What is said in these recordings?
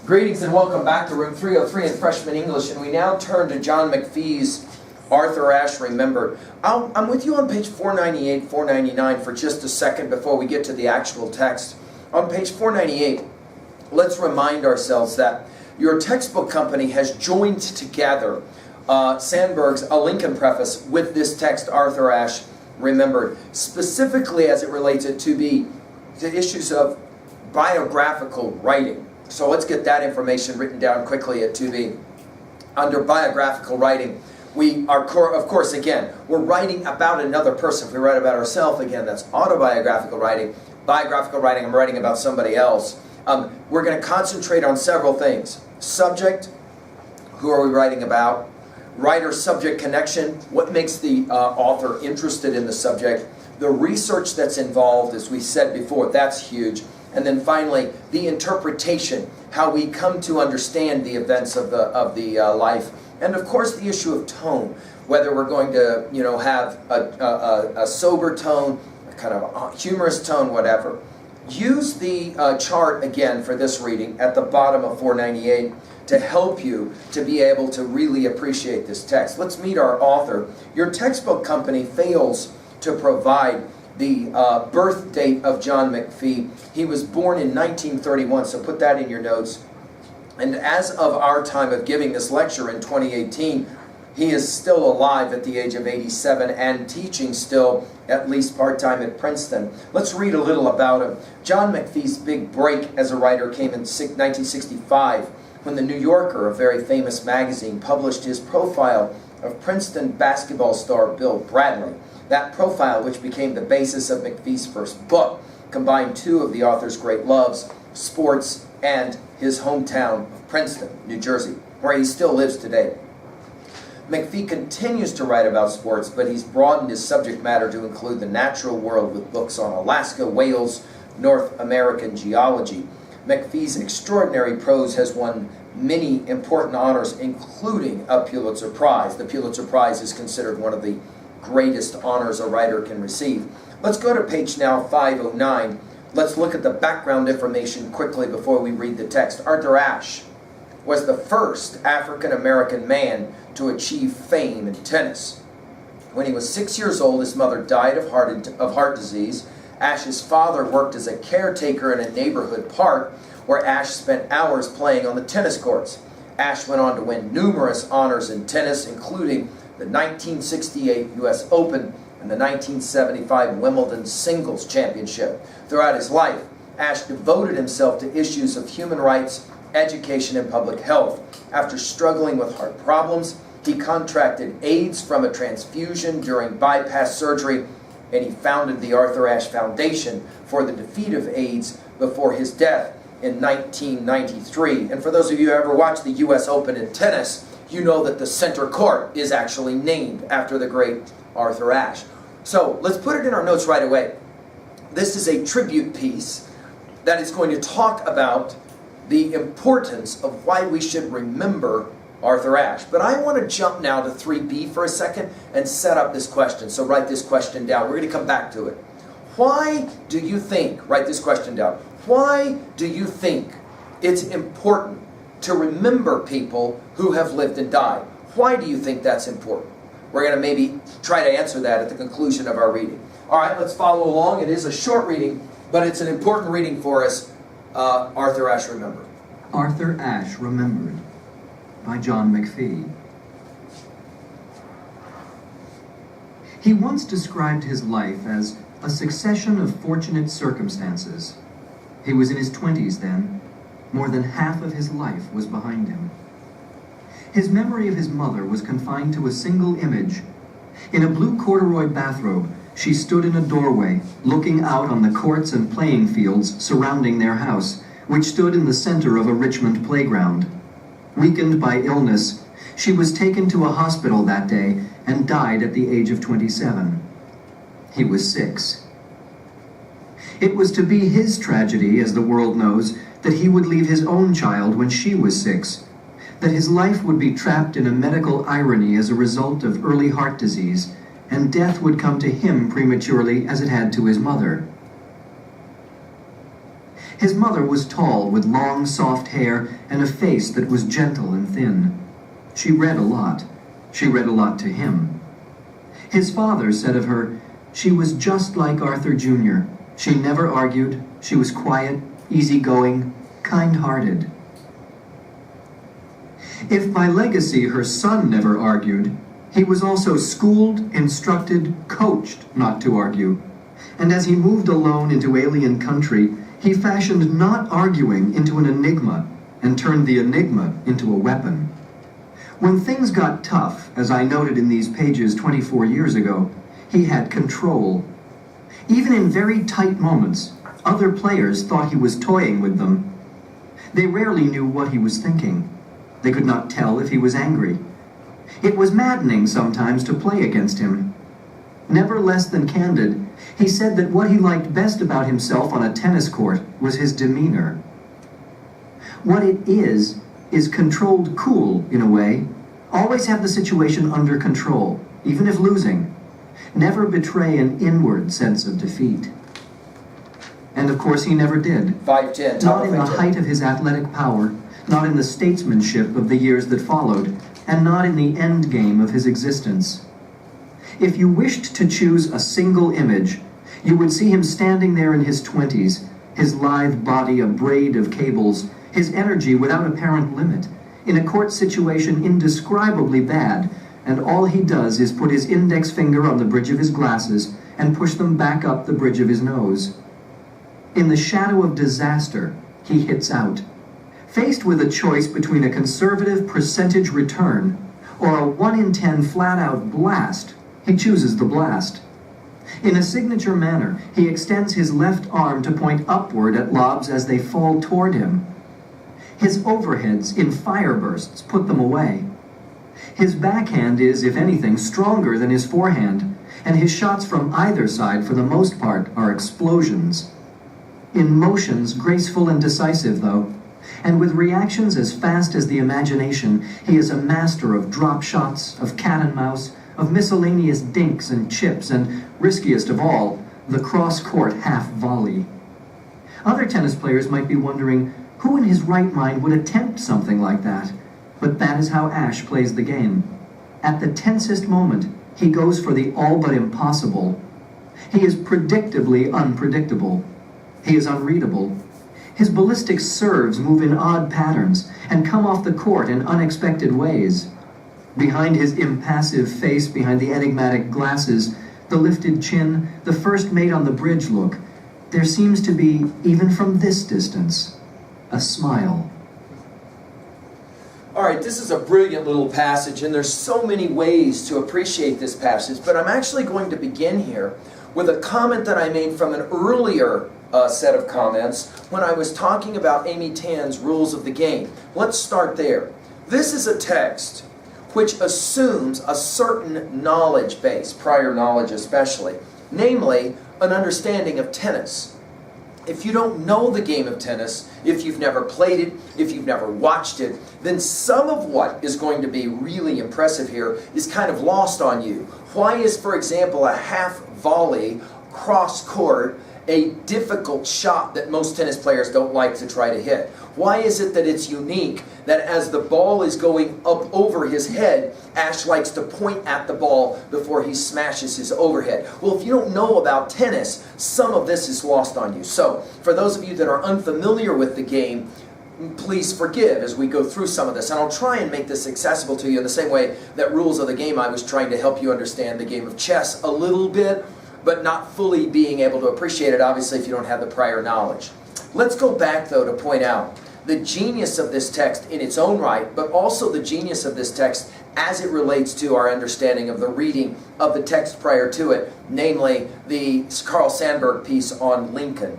Greetings and welcome back to room 303 in Freshman English, and we now turn to John McPhee's Arthur Ashe Remembered. I'm with you on page 498, 499 for just a second before we get to the actual text. On page 498, let's remind ourselves that your textbook company has joined together Sandberg's A Lincoln Preface with this text, Arthur Ashe Remembered, specifically as it relates it to the issues of biographical writing. So let's get that information written down quickly at 2B. Under biographical writing, we are, of course, again, we're writing about another person. If we write about ourselves, again, that's autobiographical writing. Biographical writing, I'm writing about somebody else. We're going to concentrate on several things. Subject, who are we writing about? Writer-subject connection, what makes the author interested in the subject? The research that's involved, as we said before, that's huge. And then finally, the interpretation, how we come to understand the events of the life. And of course, the issue of tone, whether we're going to have a sober tone, a kind of a humorous tone, whatever. Use the chart again for this reading at the bottom of 498 to help you to be able to really appreciate this text. Let's meet our author. Your textbook company fails to provide the birth date of John McPhee. He was born in 1931, so put that in your notes. And as of our time of giving this lecture in 2018, he is still alive at the age of 87 and teaching still, at least part-time at Princeton. Let's read a little about him. John McPhee's big break as a writer came in 1965 when the New Yorker, a very famous magazine, published his profile of Princeton basketball star Bill Bradley. That profile, which became the basis of McPhee's first book, combined two of the author's great loves, sports and his hometown of Princeton, New Jersey, where he still lives today. McPhee continues to write about sports, but he's broadened his subject matter to include the natural world with books on Alaska, whales, North American geology. McPhee's extraordinary prose has won many important honors, including a Pulitzer Prize. The Pulitzer Prize is considered one of the greatest honors a writer can receive. Let's go to page now 509. Let's look at the background information quickly before we read the text. Arthur Ashe was the first African-American man to achieve fame in tennis. When he was 6 years old, his mother died of heart disease. Ashe's father worked as a caretaker in a neighborhood park where Ashe spent hours playing on the tennis courts. Ashe went on to win numerous honors in tennis, including the 1968 U.S. Open and the 1975 Wimbledon Singles Championship. Throughout his life, Ashe devoted himself to issues of human rights, education, and public health. After struggling with heart problems, he contracted AIDS from a transfusion during bypass surgery, and he founded the Arthur Ashe Foundation for the defeat of AIDS before his death in 1993. And for those of you who ever watched the U.S. Open in tennis, you know that the center court is actually named after the great Arthur Ashe. So let's put it in our notes right away. This is a tribute piece that is going to talk about the importance of why we should remember Arthur Ashe. But I want to jump now to 3B for a second and set up this question. So write this question down. We're going to come back to it. Why do you think, write this question down, why do you think it's important to remember people who have lived and died? Why do you think that's important? We're going to maybe try to answer that at the conclusion of our reading. All right, let's follow along. It is a short reading, but it's an important reading for us. Arthur Ashe Remembered. Arthur Ashe Remembered by John McPhee. He once described his life as a succession of fortunate circumstances. He was in his 20s then. More than half of his life was behind him. His memory of his mother was confined to a single image. In a blue corduroy bathrobe, she stood in a doorway, looking out on the courts and playing fields surrounding their house, which stood in the center of a Richmond playground. Weakened by illness, she was taken to a hospital that day and died at the age of 27. He was 6. It was to be his tragedy, as the world knows, that he would leave his own child when she was 6, that his life would be trapped in a medical irony as a result of early heart disease, and death would come to him prematurely as it had to his mother. His mother was tall, with long, soft hair and a face that was gentle and thin. She read a lot. She read a lot to him. His father said of her, "She was just like Arthur Jr. She never argued. She was quiet, easygoing, kind-hearted." If by legacy her son never argued, he was also schooled, instructed, coached not to argue. And as he moved alone into alien country, he fashioned not arguing into an enigma and turned the enigma into a weapon. When things got tough, as I noted in these pages 24 years ago, he had control. Even in very tight moments, other players thought he was toying with them. They rarely knew what he was thinking. They could not tell if he was angry. It was maddening sometimes to play against him. Never less than candid, he said that what he liked best about himself on a tennis court was his demeanor. What it is controlled cool, in a way. Always have the situation under control, even if losing. Never betray an inward sense of defeat. And of course he never did. 5'10", Not in the height of his athletic power, not in the statesmanship of the years that followed, and not in the end game of his existence. If you wished to choose a single image, you would see him standing there in his 20s, his lithe body a braid of cables, his energy without apparent limit, in a court situation indescribably bad, and all he does is put his index finger on the bridge of his glasses and push them back up the bridge of his nose. In the shadow of disaster, he hits out. Faced with a choice between a conservative percentage return or a 1 in 10 flat-out blast, he chooses the blast. In a signature manner, he extends his left arm to point upward at lobs as they fall toward him. His overheads, in firebursts, put them away. His backhand is, if anything, stronger than his forehand, and his shots from either side, for the most part, are explosions. In motions, graceful and decisive, though, and with reactions as fast as the imagination, he is a master of drop shots, of cat and mouse, of miscellaneous dinks and chips, and, riskiest of all, the cross-court half-volley. Other tennis players might be wondering, who in his right mind would attempt something like that? But that is how Ashe plays the game. At the tensest moment, he goes for the all but impossible. He is predictably unpredictable. He is unreadable. His ballistic serves move in odd patterns and come off the court in unexpected ways. Behind his impassive face, behind the enigmatic glasses, the lifted chin, the first mate on the bridge look, there seems to be, even from this distance, a smile. All right, this is a brilliant little passage, and there's so many ways to appreciate this passage, but I'm actually going to begin here with a comment that I made from an earlier set of comments when I was talking about Amy Tan's Rules of the Game. Let's start there. This is a text which assumes a certain knowledge base, prior knowledge especially, namely an understanding of tennis. If you don't know the game of tennis, if you've never played it, if you've never watched it, then some of what is going to be really impressive here is kind of lost on you. Why is, for example, a half volley cross-court a difficult shot that most tennis players don't like to try to hit? Why is it that it's unique that as the ball is going up over his head, Ashe likes to point at the ball before he smashes his overhead? Well, if you don't know about tennis, some of this is lost on you. So, for those of you that are unfamiliar with the game, please forgive as we go through some of this. And I'll try and make this accessible to you in the same way that Rules of the Game, I was trying to help you understand the game of chess a little bit, but not fully being able to appreciate it, obviously, if you don't have the prior knowledge. Let's go back, though, to point out the genius of this text in its own right, but also the genius of this text as it relates to our understanding of the reading of the text prior to it, namely the Carl Sandburg piece on Lincoln.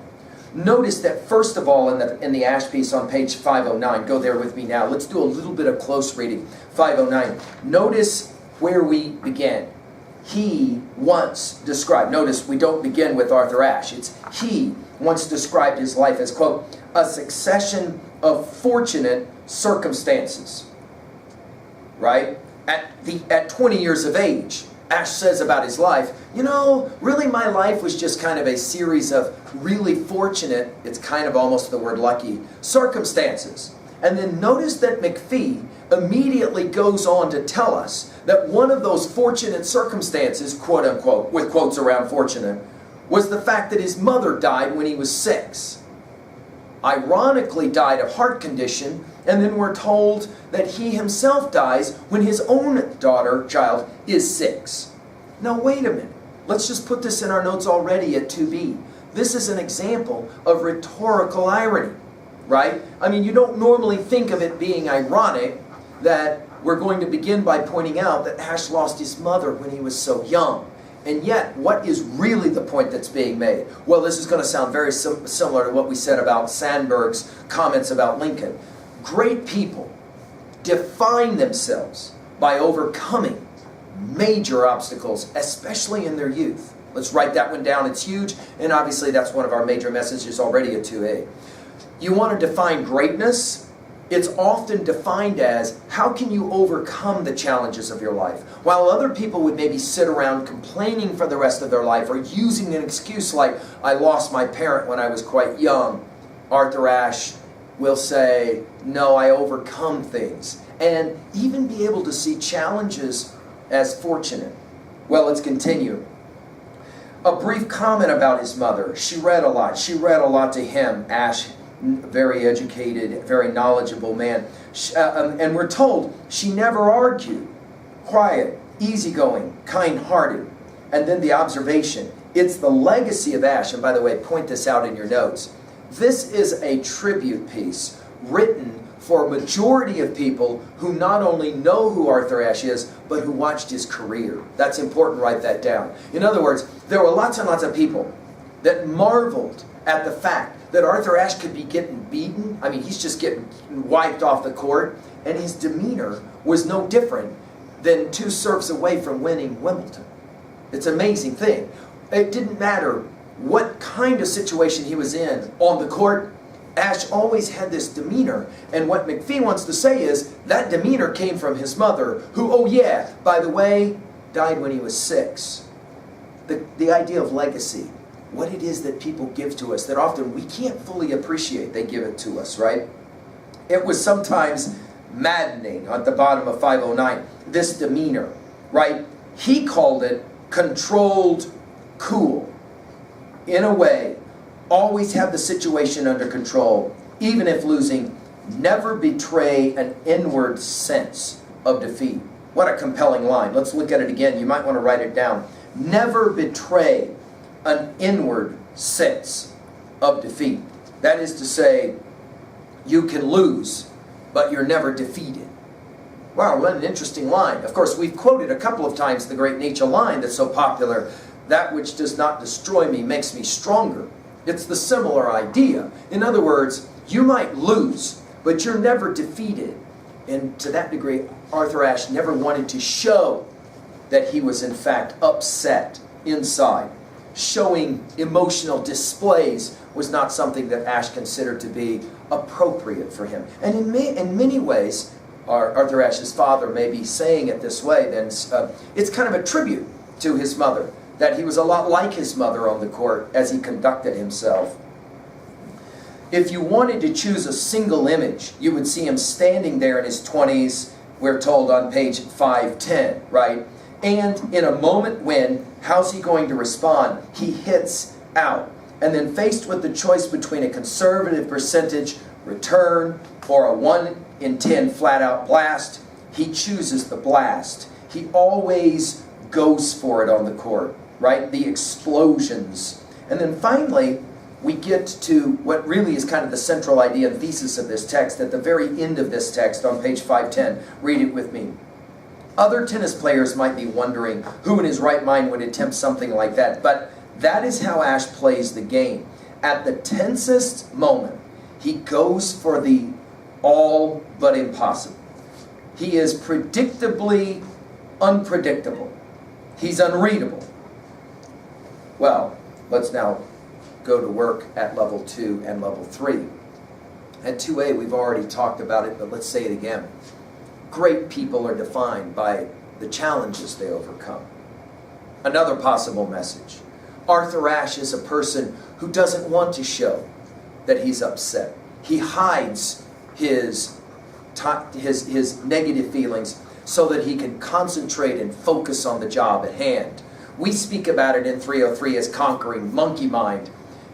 Notice that, first of all, in the Ashe piece on page 509, go there with me now. Let's do a little bit of close reading. 509. Notice where we began. He once described, notice we don't begin with Arthur Ashe, it's he once described his life as, quote, a succession of fortunate circumstances. Right? At 20 years of age, Ashe says about his life, you know, really my life was just kind of a series of really fortunate, it's kind of almost the word lucky, circumstances. And then notice that McPhee immediately goes on to tell us that one of those fortunate circumstances, quote unquote, with quotes around fortunate, was the fact that his mother died when he was 6. Ironically died of heart condition, and then we're told that he himself dies when his own child is 6. Now wait a minute. Let's just put this in our notes already at 2b. This is an example of rhetorical irony, right? I mean, you don't normally think of it being ironic that we're going to begin by pointing out that Ashe lost his mother when he was so young. And yet, what is really the point that's being made? Well, this is going to sound very similar to what we said about Sandberg's comments about Lincoln. Great people define themselves by overcoming major obstacles, especially in their youth. Let's write that one down. It's huge, and obviously that's one of our major messages already at 2a. You want to define greatness? It's often defined as, how can you overcome the challenges of your life? While other people would maybe sit around complaining for the rest of their life or using an excuse like, I lost my parent when I was quite young, Arthur Ashe will say, no, I overcome things. And even be able to see challenges as fortunate. Well, let's continue. A brief comment about his mother. She read a lot. She read a lot to him, Ashe. Very educated, very knowledgeable man. And we're told she never argued. Quiet, easygoing, kind-hearted. And then the observation. It's the legacy of Ashe. And by the way, point this out in your notes. This is a tribute piece written for a majority of people who not only know who Arthur Ashe is, but who watched his career. That's important, write that down. In other words, there were lots and lots of people that marveled at the fact that Arthur Ashe could be getting beaten. I mean, he's just getting wiped off the court, and his demeanor was no different than 2 serves away from winning Wimbledon. It's an amazing thing. It didn't matter what kind of situation he was in on the court, Ashe always had this demeanor. And what McPhee wants to say is that demeanor came from his mother, who, oh yeah, by the way, died when he was 6. The idea of legacy, what it is that people give to us that often we can't fully appreciate, they give it to us, right? It was sometimes maddening at the bottom of 509, this demeanor, right? He called it controlled cool. In a way, always have the situation under control, even if losing. Never betray an inward sense of defeat. What a compelling line. Let's look at it again. You might want to write it down. Never betray an inward sense of defeat. That is to say, you can lose, but you're never defeated. Wow, what an interesting line. Of course, we've quoted a couple of times the great Nietzsche line that's so popular, that which does not destroy me makes me stronger. It's the similar idea. In other words, you might lose, but you're never defeated. And to that degree, Arthur Ashe never wanted to show that he was in fact upset inside. Showing emotional displays was not something that Ashe considered to be appropriate for him. And in many ways, Arthur Ashe's father may be saying it this way, then it's kind of a tribute to his mother, that he was a lot like his mother on the court as he conducted himself. If you wanted to choose a single image, you would see him standing there in his 20s, we're told on page 510, right? And in a moment when, how's he going to respond? He hits out. And then faced with the choice between a conservative percentage return or a 1 in 10 flat-out blast, he chooses the blast. He always goes for it on the court, right? The explosions. And then finally, we get to what really is kind of the central idea and thesis of this text at the very end of this text on page 510. Read it with me. Other tennis players might be wondering who in his right mind would attempt something like that, but that is how Ashe plays the game. At the tensest moment, he goes for the all but impossible. He is predictably unpredictable. He's unreadable. Well, let's now go to work at level 2 and level 3. At 2A, we've already talked about it, but let's say it again. Great people are defined by the challenges they overcome. Another possible message. Arthur Ashe is a person who doesn't want to show that he's upset. He hides his negative feelings so that he can concentrate and focus on the job at hand. We speak about it in 303 as conquering monkey mind.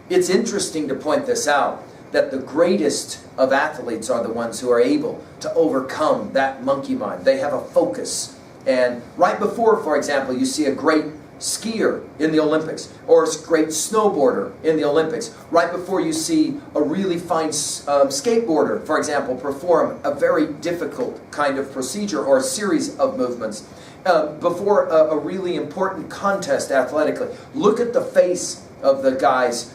It's interesting to point this out, that the greatest of athletes are the ones who are able to overcome that monkey mind. They have a focus. And right before, for example, you see a great skier in the Olympics or a great snowboarder in the Olympics, right before you see a really fine skateboarder, for example, perform a very difficult kind of procedure or a series of movements, before a really important contest athletically, look at the face of the guys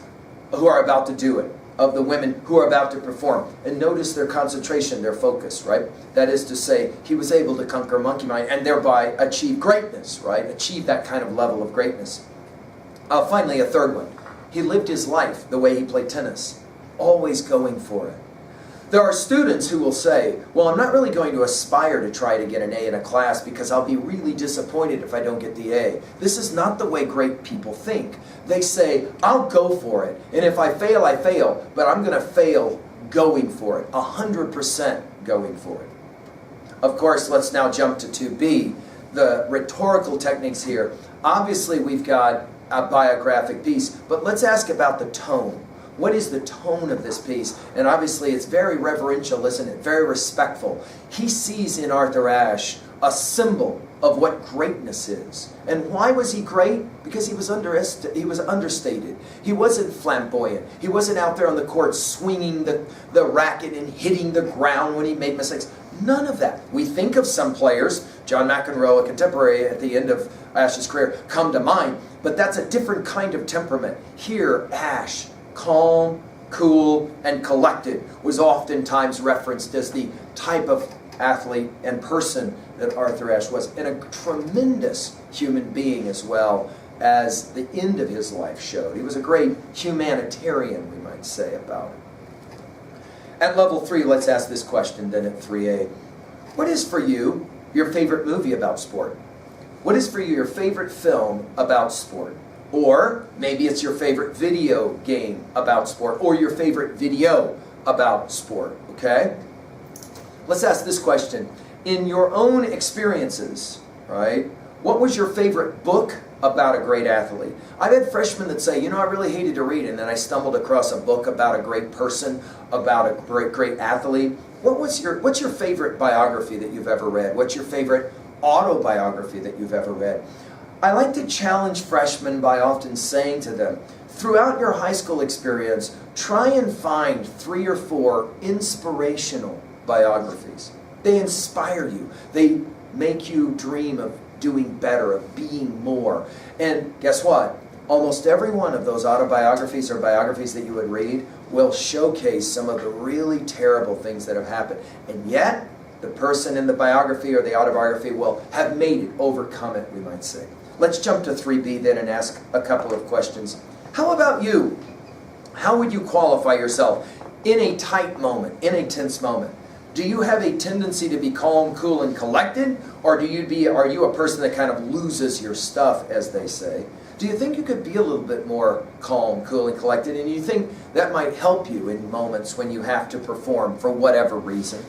who are about to do it, of the women who are about to perform, and notice their concentration, their focus, right? That is to say, he was able to conquer monkey mind and thereby achieve greatness, right? Achieve that kind of level of greatness. Finally, a third one. He lived his life the way he played tennis, always going for it. There are students who will say, well, I'm not really going to aspire to try to get an A in a class because I'll be really disappointed if I don't get the A. This is not the way great people think. They say, I'll go for it, and if I fail, I fail, but I'm going to fail going for it, 100% going for it. Of course, let's now jump to 2B, the rhetorical techniques here. Obviously, we've got a biographic piece, but let's ask about the tone. What is the tone of this piece? And obviously it's very reverential, isn't it? Very respectful. He sees in Arthur Ashe a symbol of what greatness is. And why was he great? Because he was understated. He wasn't flamboyant. He wasn't out there on the court swinging the racket and hitting the ground when he made mistakes. None of that. We think of some players, John McEnroe, a contemporary at the end of Ashe's career, come to mind, but that's a different kind of temperament. Here, Ashe, calm, cool, and collected, was oftentimes referenced as the type of athlete and person that Arthur Ashe was, and a tremendous human being as well, as the end of his life showed. He was a great humanitarian, we might say, about it. At level 3, let's ask this question then at 3A. What is for you your favorite movie about sport? What is for you your favorite film about sport? Or maybe it's your favorite video game about sport, or your favorite video about sport, okay? Let's ask this question. In your own experiences, right, what was your favorite book about a great athlete? I've had freshmen that say, I really hated to read, and then I stumbled across a book about a great person, about a great athlete. What's your favorite biography that you've ever read? What's your favorite autobiography that you've ever read? I like to challenge freshmen by often saying to them, throughout your high school experience, try and find 3 or 4 inspirational biographies. They inspire you. They make you dream of doing better, of being more. And guess what? Almost every one of those autobiographies or biographies that you would read will showcase some of the really terrible things that have happened. And yet, the person in the biography or the autobiography will have made it, overcome it, we might say. Let's jump to 3B then and ask a couple of questions. How about you? How would you qualify yourself in a tight moment, in a tense moment? Do you have a tendency to be calm, cool, and collected? Or are you a person that kind of loses your stuff, as they say? Do you think you could be a little bit more calm, cool, and collected? And you think that might help you in moments when you have to perform for whatever reason?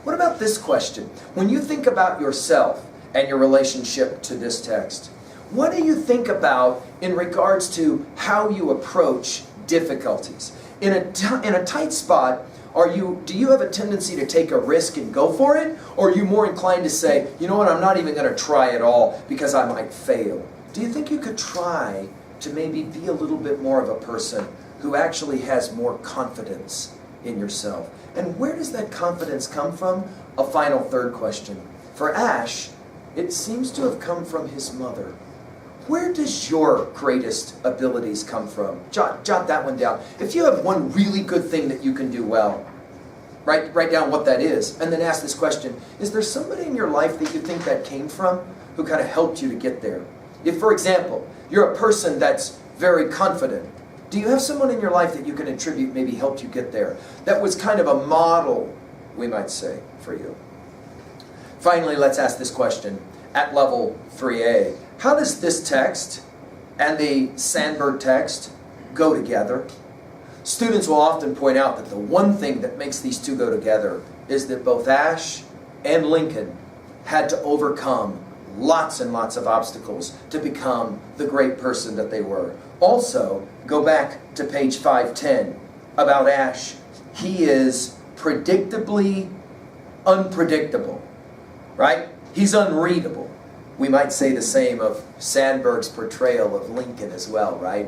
What about this question? When you think about yourself and your relationship to this text, what do you think about in regards to how you approach difficulties? In a tight spot, do you have a tendency to take a risk and go for it? Or are you more inclined to say, you know what, I'm not even going to try at all because I might fail? Do you think you could try to maybe be a little bit more of a person who actually has more confidence in yourself? And where does that confidence come from? A final third question. For Ashe, it seems to have come from his mother. Where does your greatest abilities come from? Jot that one down. If you have one really good thing that you can do well, write down what that is, and then ask this question. Is there somebody in your life that you think that came from who kind of helped you to get there? If, for example, you're a person that's very confident, do you have someone in your life that you can attribute maybe helped you get there? That was kind of a model, we might say, for you. Finally, let's ask this question. At level 3A, How does this text and the Sandburg text go together? Students will often point out that the one thing that makes these two go together is that both Ashe and Lincoln had to overcome lots and lots of obstacles to become the great person that they were. Also, go back to page 510 about Ashe. He is predictably unpredictable, right? He's unreadable. We might say the same of Sandburg's portrayal of Lincoln as well, right?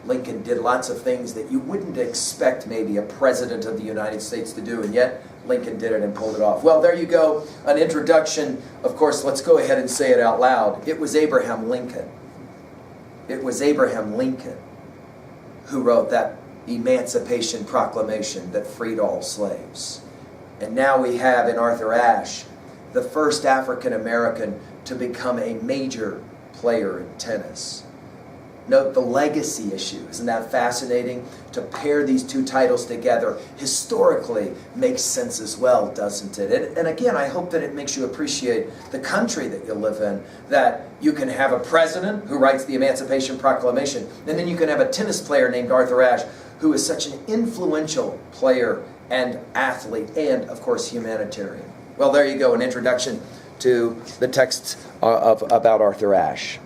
Lincoln did lots of things that you wouldn't expect maybe a president of the United States to do, and yet Lincoln did it and pulled it off. Well, there you go, an introduction. Of course, let's go ahead and say it out loud. It was Abraham Lincoln. It was Abraham Lincoln who wrote that Emancipation Proclamation that freed all slaves. And now we have in Arthur Ashe the first African American to become a major player in tennis. Note the legacy issue. Isn't that fascinating? To pair these two titles together historically makes sense as well, doesn't it? And again, I hope that it makes you appreciate the country that you live in, that you can have a president who writes the Emancipation Proclamation, and then you can have a tennis player named Arthur Ashe who is such an influential player and athlete and, of course, humanitarian. Well, there you go, an introduction to the text about Arthur Ashe.